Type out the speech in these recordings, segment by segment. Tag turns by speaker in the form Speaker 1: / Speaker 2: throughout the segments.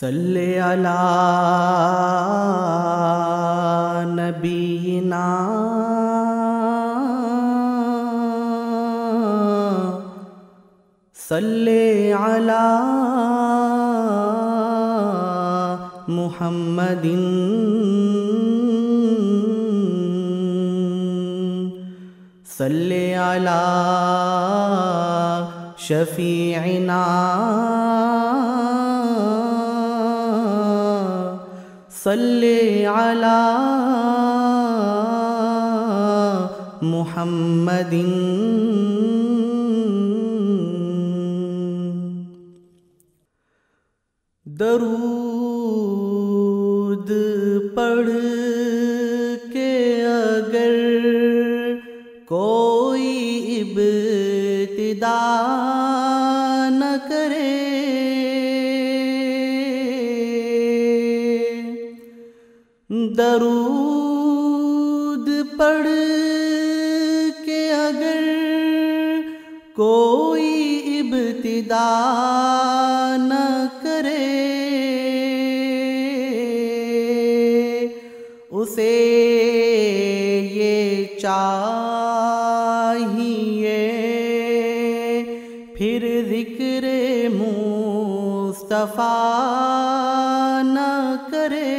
Speaker 1: صلی علی نبینا صلی علی محمد صلی علی شفیعنا صلی علی محمد درود پڑھ کے اگر کوئی ابتدا نہ کرے، درود پڑھ کے اگر کوئی ابتدا نہ کرے، اسے یہ چاہیے پھر ذکر مصطفیٰ نہ کرے،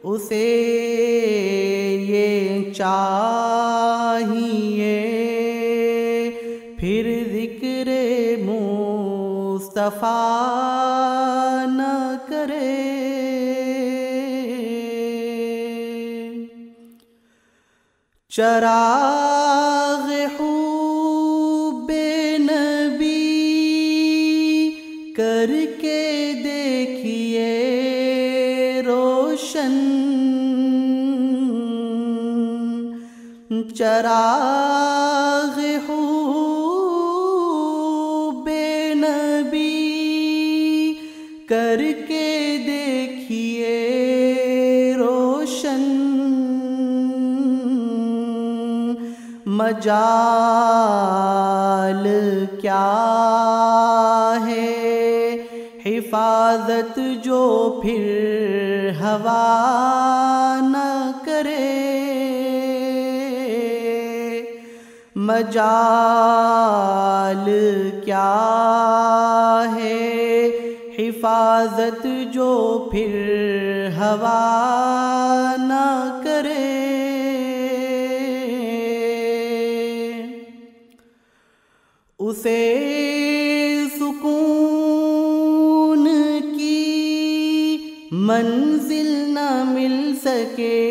Speaker 1: اسے یہ چاہیے پھر ذکر مصطفیٰ نہ کرے۔ چراغ حب نبی کر کے دیکھیے روشن، چراغ حب نبی کر کے دیکھیے روشن، مجال کیا ہے حفاظت جو پھر ہوا نہ کرے، مجال کیا ہے حفاظت جو پھر ہوا نہ کرے، اسے سکون کی منزل نہ مل سکے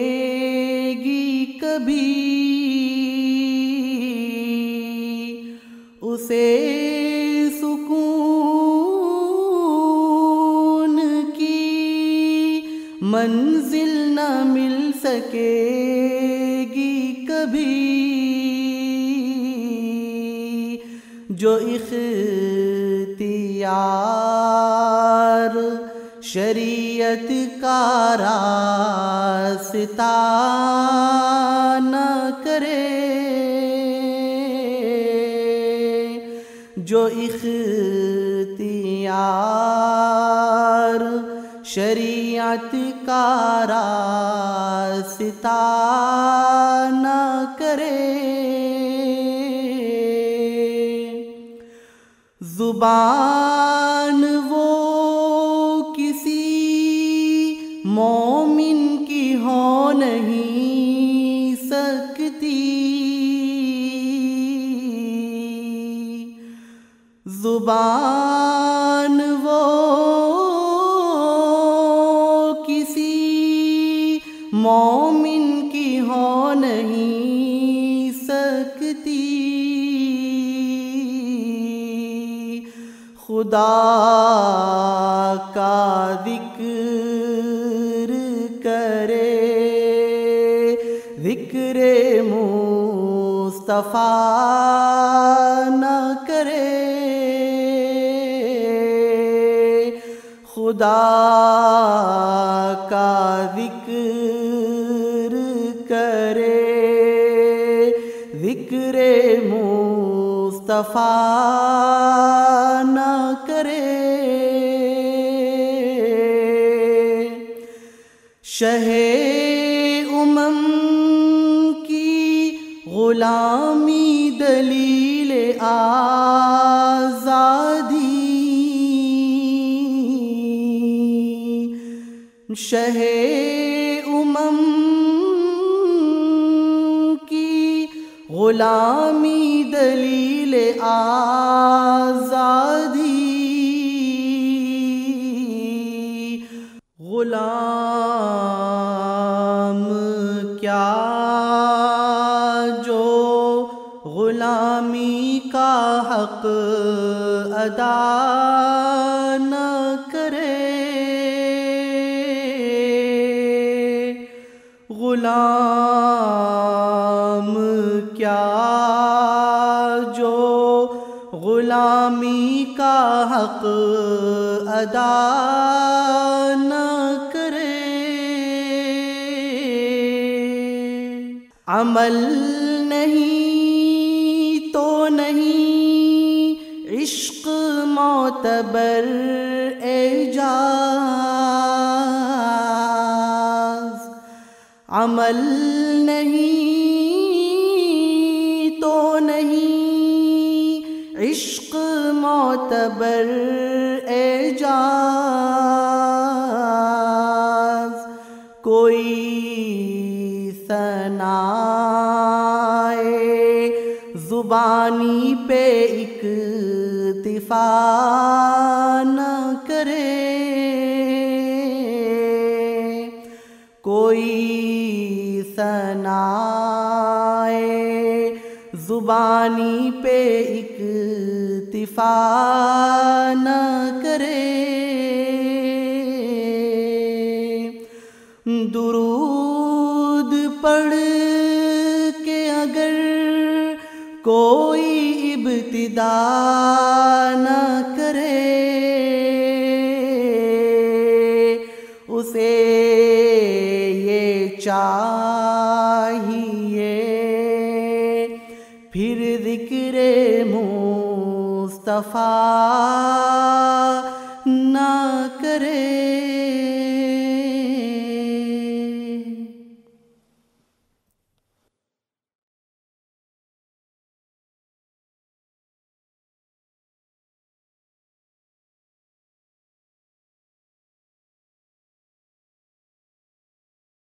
Speaker 1: گی کبھی، اسے سکون کی منزل نہ مل سکے گی کبھی، جو اختیار شریعت کا راستہ نہ کرے، جو اختیار شریعت کا راستہ نہ کرے، زبان وہ کسی مومن کی ہو نہیں سکتی، زبان وہ کسی مومن کی ہو نہیں سکتی، خدا کا ذکر کرے، ذکر مصطفیٰ نہ کرے، خدا کا ذکر کرے، ذکر مصطفیٰ نہ کرے، شہ امم کی غلامی دلیل آزادی، شہ امم کی غلامی دلیل آزادی، غلام کیا جو غلامی کا حق ادا نہ کرے، غلام کیا جو غلامی کا حق ادا نہ کرے، عمل نہیں تو نہیں عشق معتبر اعجاز، عمل نہیں تو نہیں عشق معتبر اعجاز، کوئی ثنائے زبانی پہ اکتفا نہ کرے، کوئی ثنائے زبانی پہ اکتفا نہ کرے، درود پڑھ کے اگر کوئی ابتدا نہ کرے، اسے یہ چاہیے پھر ذکر مصطفیٰ نہ کرے۔